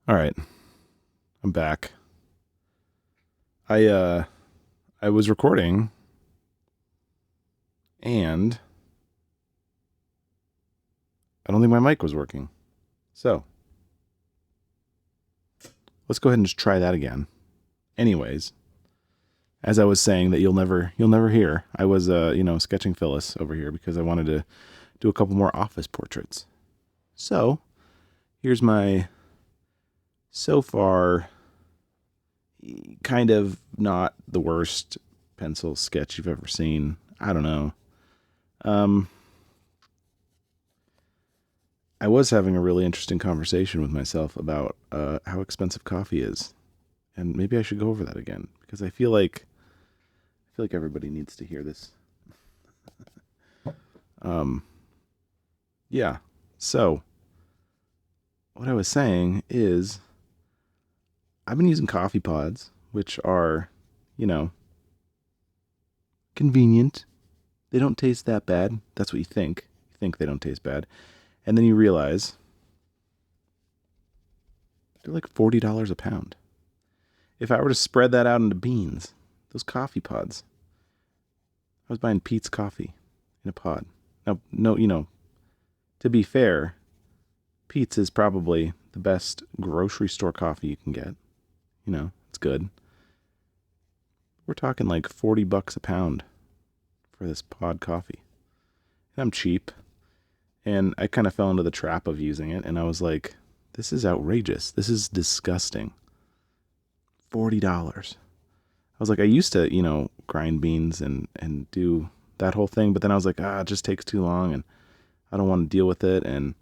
All right, I'm back. I was recording and I don't think my mic was working. So, let's go ahead and just try that again. Anyways, as I was saying that you'll never hear, I was sketching Phyllis over here because I wanted to do a couple more office portraits. So, here's my so far kind of not the worst pencil sketch you've ever seen. I don't know. Um I was having a really interesting conversation with myself about how expensive coffee is, and maybe I should go over that again because I feel like everybody needs to hear this. Um, yeah. So what I was saying is I've been using coffee pods, which are, you know, convenient. They don't taste that bad. That's what you think. You think they don't taste bad, and then you realize they're like $40 a pound. If I were to spread that out into beans, those coffee pods, I was buying Pete's coffee in a pod. Now, no, to be fair, Pete's is probably the best grocery store coffee you can get. It's good. We're talking like $40 a pound for this pod coffee. And I'm cheap. And I kind of fell into the trap of using it. And I was like, this is outrageous. This is disgusting. $40. I was like, I used to, grind beans and do that whole thing. But then I was like, it just takes too long. And I don't want to deal with it. And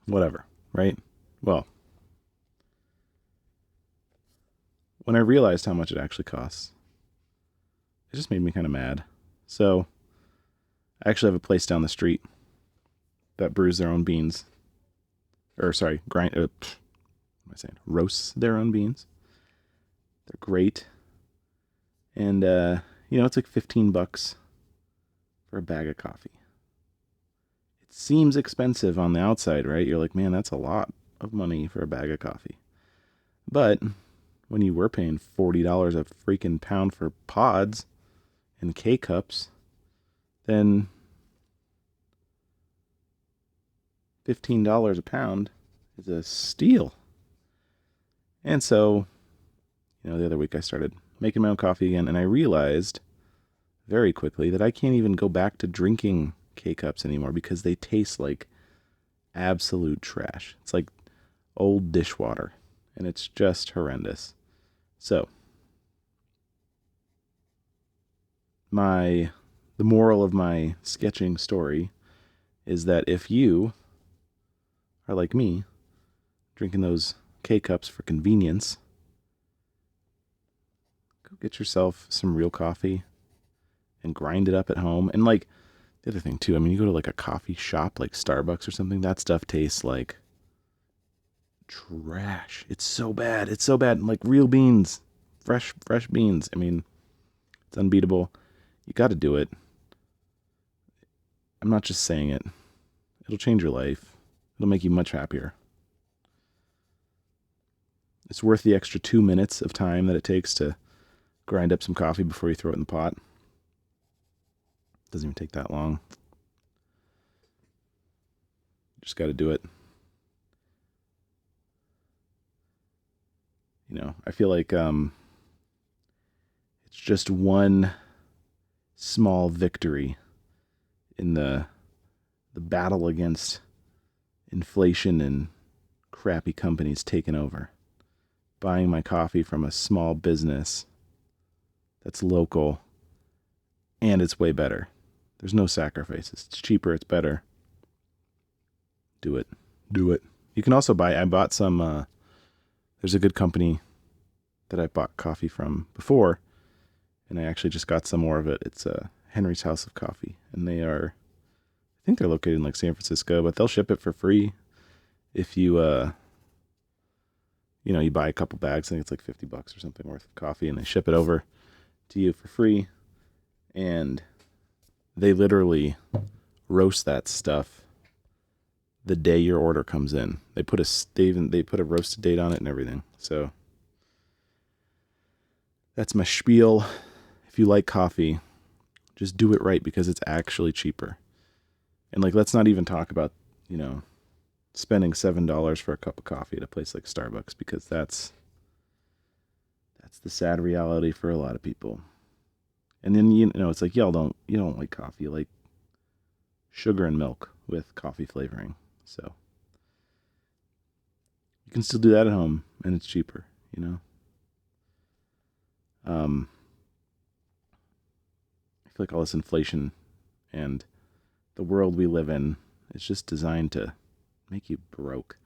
whatever, right? Well, when I realized how much it actually costs, it just made me kind of mad. So I actually have a place down the street that brews their own beans, or sorry, what am I saying? Roasts their own beans. They're great, and it's like $15 for a bag of coffee. It seems expensive on the outside, right? You're like, man, that's a lot of money for a bag of coffee. But when you were paying $40 a freaking pound for pods and K cups, then $15 a pound is a steal. And so, the other week I started making my own coffee again, and I realized very quickly that I can't even go back to drinking K cups anymore because they taste like absolute trash. It's like old dishwater, and it's just horrendous. So, the moral of my sketching story is that if you are like me, drinking those K cups for convenience, go get yourself some real coffee and grind it up at home. And like the other thing too, I mean, you go to like a coffee shop like Starbucks or something, that stuff tastes like trash. It's so bad. It's so bad. Like real beans, fresh beans. I mean, it's unbeatable. You got to do it. I'm not just saying it. It'll change your life. It'll make you much happier. It's worth the extra 2 minutes of time that it takes to grind up some coffee before you throw it in the pot. Doesn't even take that long. Just got to do it. I feel like it's just one small victory in the battle against inflation and crappy companies taking over. Buying my coffee from a small business that's local and it's way better. There's no sacrifices. It's cheaper, it's better. Do it. Do it. You can also I bought some, there's a good company that I bought coffee from before, and I actually just got some more of it. It's Henry's House of Coffee, and I think they're located in like San Francisco, but they'll ship it for free if you buy a couple bags. I think it's like $50 or something worth of coffee, and they ship it over to you for free. And they literally roast that stuff the day your order comes in. They put they put a roasted date on it and everything. So that's my spiel. If you like coffee, just do it right because it's actually cheaper. And like, let's not even talk about, spending $7 for a cup of coffee at a place like Starbucks, because that's the sad reality for a lot of people. And then it's like, you don't like coffee, you like sugar and milk with coffee flavoring. So you can still do that at home, and it's cheaper. I feel like all this inflation and the world we live in is just designed to make you broke.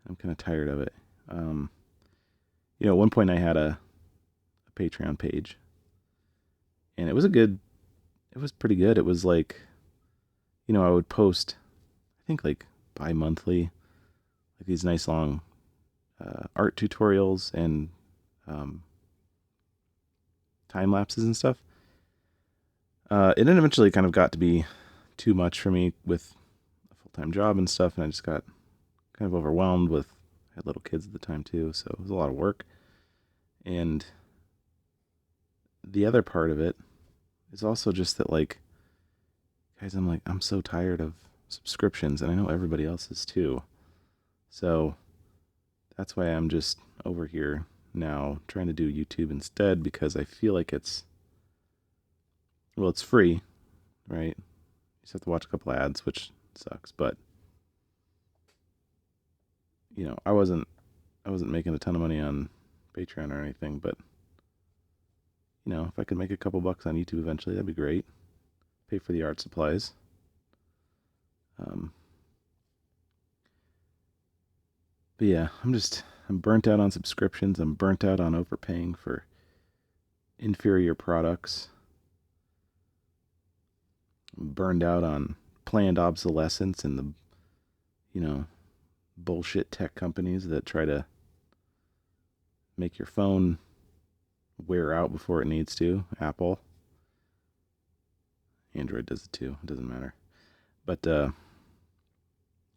I'm kind of tired of it. At one point I had a Patreon page, and it was pretty good. It was like, I would post, I think like bi-monthly, like these nice long art tutorials and time lapses and stuff. It then eventually kind of got to be too much for me with a full-time job and stuff, and I just got kind of overwhelmed with, I had little kids at the time too, so it was a lot of work. And the other part of it is also just that, like, guys, I'm so tired of subscriptions, and I know everybody else is too. So that's why I'm just over here now trying to do YouTube instead, because I feel like it's free, right? You just have to watch a couple ads, which sucks, but I wasn't making a ton of money on Patreon or anything, but if I could make a couple bucks on YouTube eventually, that'd be great. Pay for the art supplies. But yeah, I'm burnt out on subscriptions. I'm burnt out on overpaying for inferior products. I'm burned out on planned obsolescence and the, bullshit tech companies that try to make your phone wear out before it needs to. Apple. Android does it too. It doesn't matter. But, yeah,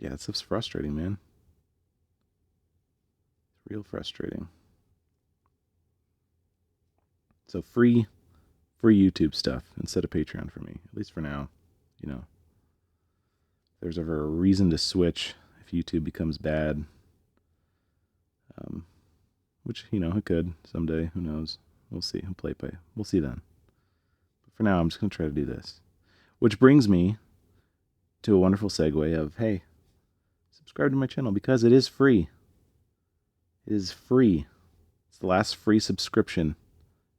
that stuff's frustrating, man. It's real frustrating. So free YouTube stuff instead of Patreon for me, at least for now. If there's ever a reason to switch, if YouTube becomes bad, which, it could someday, who knows? We'll see. We'll see then. But for now, I'm just going to try to do this. Which brings me to a wonderful segue of, hey, subscribe to my channel because it is free. It is free. It's the last free subscription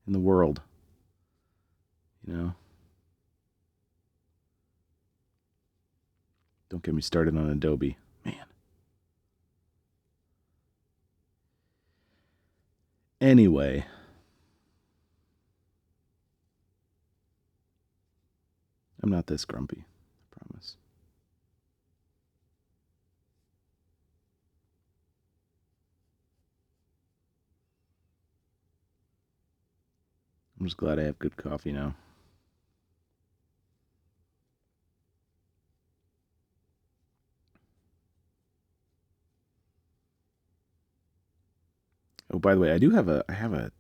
in the world. Don't get me started on Adobe. Man. Anyway. I'm not this grumpy. I promise. I'm just glad I have good coffee now. Oh, by the way, I have a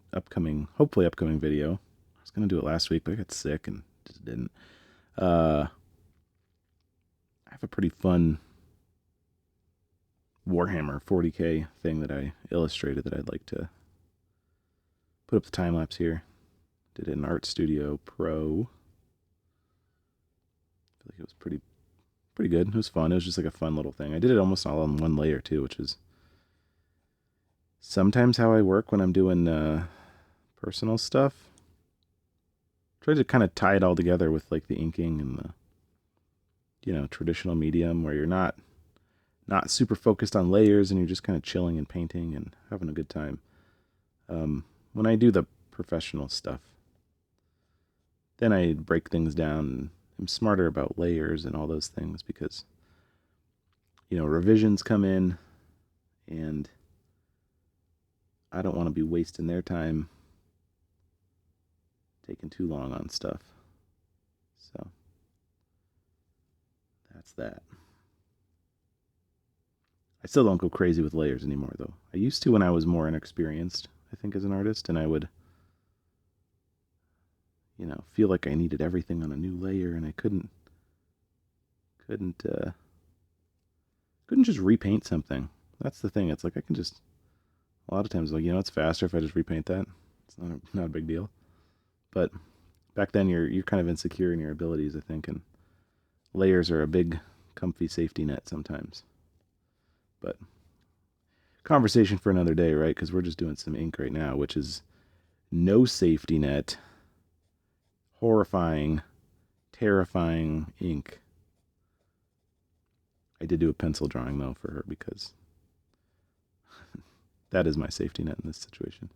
hopefully upcoming video. I was gonna do it last week, but I got sick and just didn't. I have a pretty fun Warhammer 40K thing that I illustrated that I'd like to put up the time lapse here. Did it in Art Studio Pro. I feel like it was pretty good. It was fun. It was just like a fun little thing. I did it almost all on one layer too, which is sometimes how I work when I'm doing personal stuff. Try to kind of tie it all together with like the inking and the traditional medium where you're not super focused on layers and you're just kind of chilling and painting and having a good time. When I do the professional stuff, then I break things down and I'm smarter about layers and all those things because revisions come in and I don't want to be wasting their time taking too long on stuff. So that's that. I still don't go crazy with layers anymore, though. I used to when I was more inexperienced, I think, as an artist, and I would, feel like I needed everything on a new layer, and I couldn't, couldn't just repaint something. That's the thing. It's like I can just a lot of times, like, it's faster if I just repaint that. It's not a big deal. But back then, you're kind of insecure in your abilities, I think, and layers are a big, comfy safety net sometimes. But conversation for another day, right? Because we're just doing some ink right now, which is no safety net, horrifying, terrifying ink. I did do a pencil drawing though for her because that is my safety net in this situation.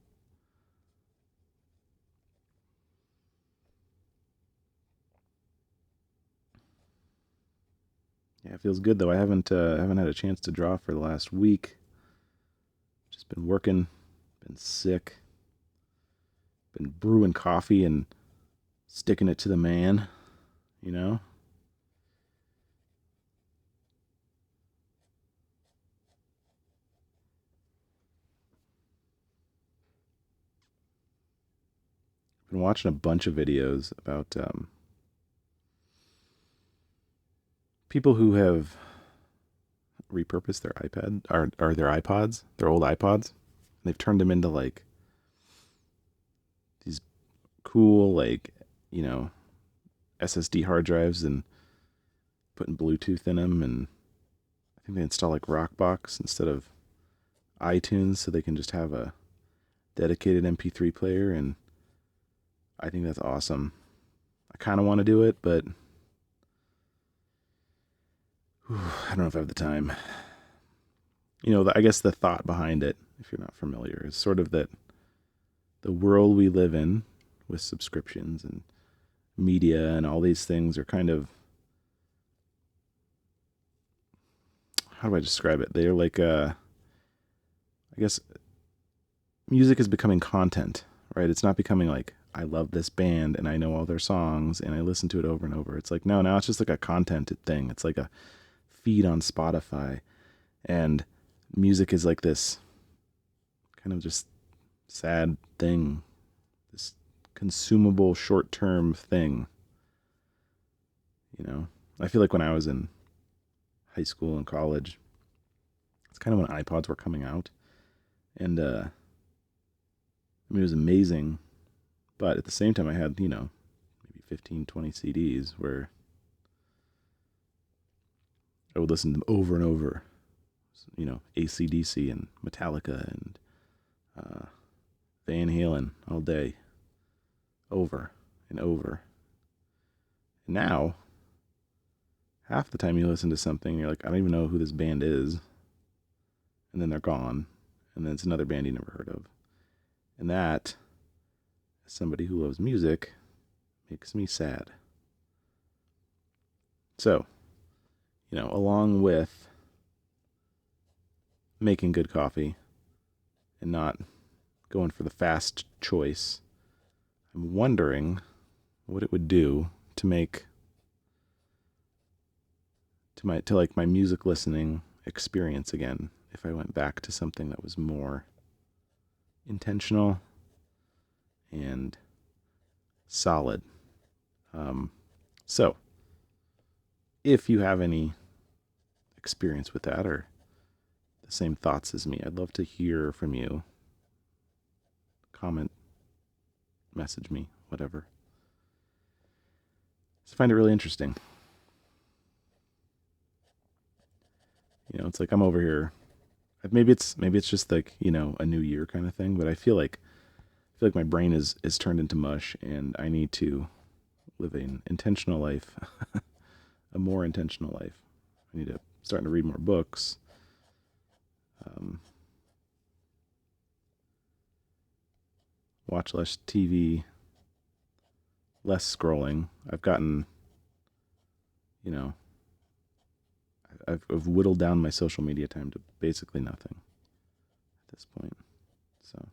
Yeah, it feels good though. I haven't had a chance to draw for the last week. Just been working, been sick, been brewing coffee and sticking it to the man, you know? Been watching a bunch of videos about people who have repurposed their iPad or their iPods, their old iPods. They've turned them into like these cool, like, you know, SSD hard drives and putting Bluetooth in them. And I think they install like Rockbox instead of iTunes so they can just have a dedicated MP3 player. And I think that's awesome. I kind of want to do it, but I don't know if I have the time. I guess the thought behind it, if you're not familiar, is sort of that the world we live in with subscriptions and media and all these things are kind of, how do I describe it? They're like, I guess music is becoming content, right? It's not becoming like, I love this band and I know all their songs and I listen to it over and over. It's like, no, now it's just like a content thing. It's like a feed on Spotify. And music is like this kind of just sad thing, this consumable short-term thing. I feel like when I was in high school and college, it's kind of when iPods were coming out, and it was amazing. But at the same time, I had maybe 15, 20 CDs where I would listen to them over and over. AC/DC and Metallica and Van Halen all day, over and over. And now, half the time you listen to something, you're like, I don't even know who this band is. And then they're gone. And then it's another band you never heard of. And that, as somebody who loves music, makes me sad. So, along with making good coffee and not going for the fast choice, I'm wondering what it would do to make my music listening experience again if I went back to something that was more intentional and solid. So if you have any experience with that or the same thoughts as me, I'd love to hear from you. Comment, message me, whatever. I find it really interesting. It's like I'm over here. Maybe it's just like, a new year kind of thing, but I feel like my brain is turned into mush and I need to live an intentional life, a more intentional life. I need to start to read more books. Watch less TV, less scrolling. I've gotten, I've whittled down my social media time to basically nothing at this point. So,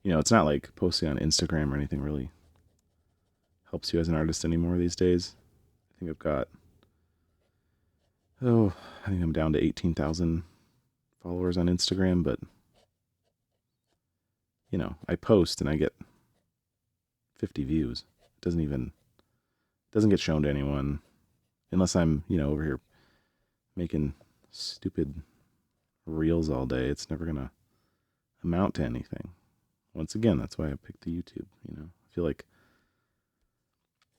it's not like posting on Instagram or anything really helps you as an artist anymore these days. I think I've got Oh, I think I'm down to 18,000 followers on Instagram, but I post and I get 50 views. It doesn't get shown to anyone unless I'm, over here making stupid reels all day. It's never going to amount to anything. Once again, that's why I picked the YouTube, I feel like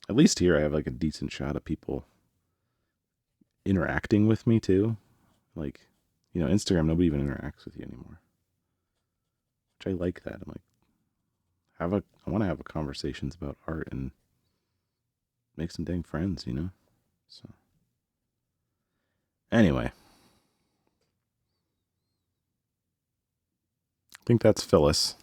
at least here I have like a decent shot of people interacting with me too. Like, Instagram, nobody even interacts with you anymore, which I like that. I'm like, I want to have conversations about art and make some dang friends, So anyway, I think that's Phyllis.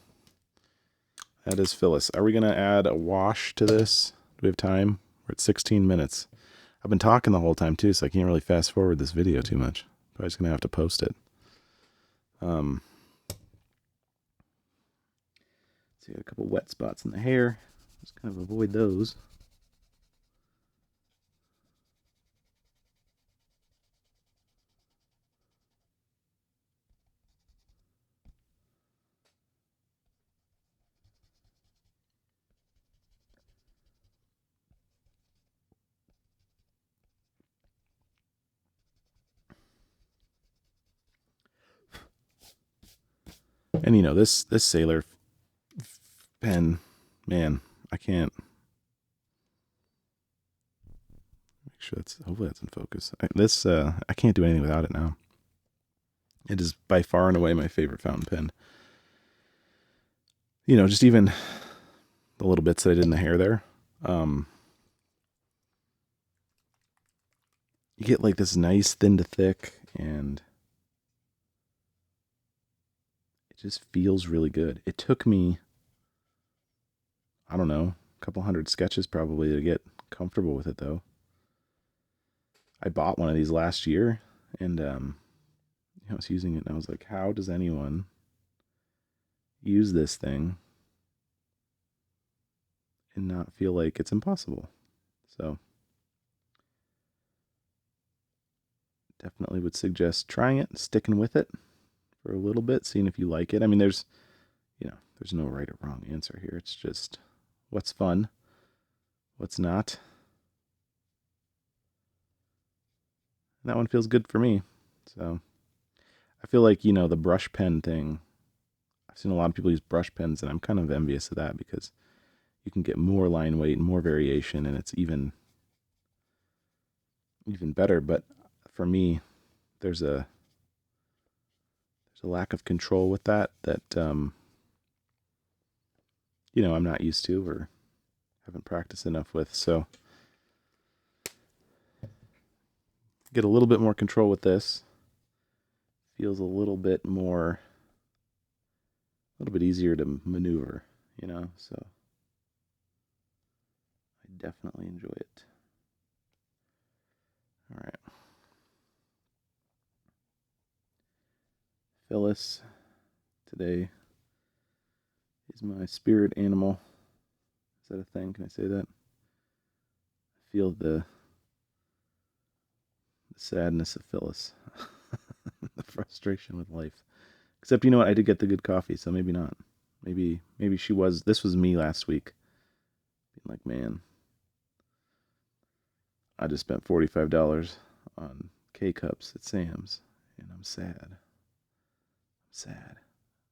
That is Phyllis. Are we going to add a wash to this? Do we have time? We're at 16 minutes. I've been talking the whole time too, so I can't really fast forward this video too much. Probably just going to have to post it. So you got a couple wet spots in the hair. Just kind of avoid those. And this sailor pen, man, I can't make sure hopefully that's in focus. I can't do anything without it now. It is by far and away my favorite fountain pen. Just even the little bits that I did in the hair there. You get like this nice thin to thick, and it just feels really good. It took me, I don't know, a couple hundred sketches probably to get comfortable with it though. I bought one of these last year, and I was using it, and I was like, how does anyone use this thing and not feel like it's impossible? So definitely would suggest trying it, sticking with it for a little bit, seeing if you like it. I mean, there's no right or wrong answer here. It's just what's fun, what's not. And that one feels good for me. So I feel like, the brush pen thing, I've seen a lot of people use brush pens, and I'm kind of envious of that because you can get more line weight and more variation, and it's even better. But for me, there's a lack of control with that I'm not used to or haven't practiced enough with. So get a little bit more control with this. Feels a little bit easier to maneuver, so I definitely enjoy it. All right. Phyllis today is my spirit animal. Is that a thing? Can I say that? I feel the sadness of Phyllis, the frustration with life. Except, you know what? I did get the good coffee, so maybe not. Maybe she was. This was me last week, being like, man, I just spent $45 on K cups at Sam's, and I'm sad.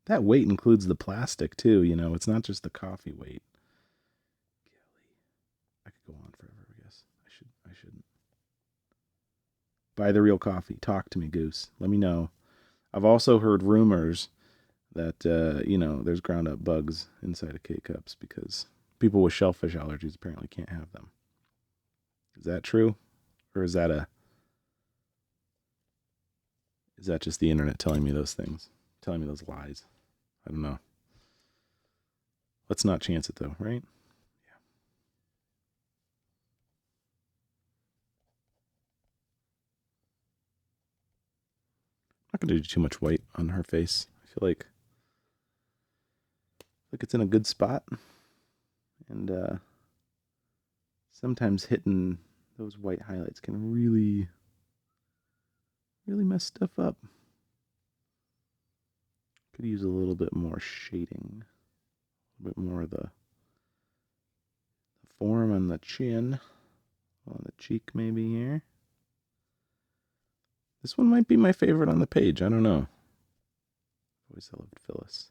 That weight includes the plastic too. It's not just the coffee weight. I could go on forever. I guess I shouldn't. Buy the real coffee. Talk to me, Goose. Let me know. I've also heard rumors that there's ground up bugs inside of K cups because people with shellfish allergies apparently can't have them. Is that true, or is that just the internet telling me those things, telling me those lies? I don't know. Let's not chance it though, right? Yeah. I'm not gonna do too much white on her face. I feel like it's in a good spot, and sometimes hitting those white highlights can really really messed stuff up. Could use a little bit more shading. A bit more of the form on the chin. On the cheek maybe here. This one might be my favorite on the page. I don't know. Always loved Phyllis.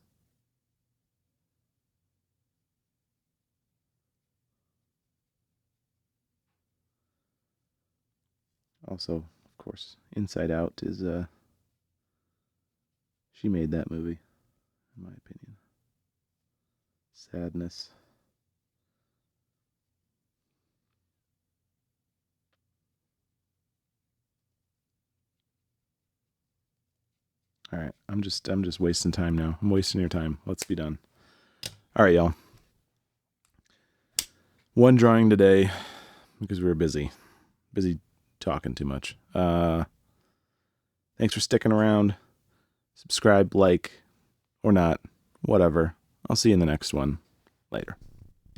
Also, of course, Inside Out is she made that movie, in my opinion. Sadness. All right, I'm just wasting time now. I'm wasting your time. Let's be done. All right, y'all. One drawing today because we were busy talking too much. Thanks for sticking around. Subscribe, like, or not, whatever. I'll see you in the next one. Later.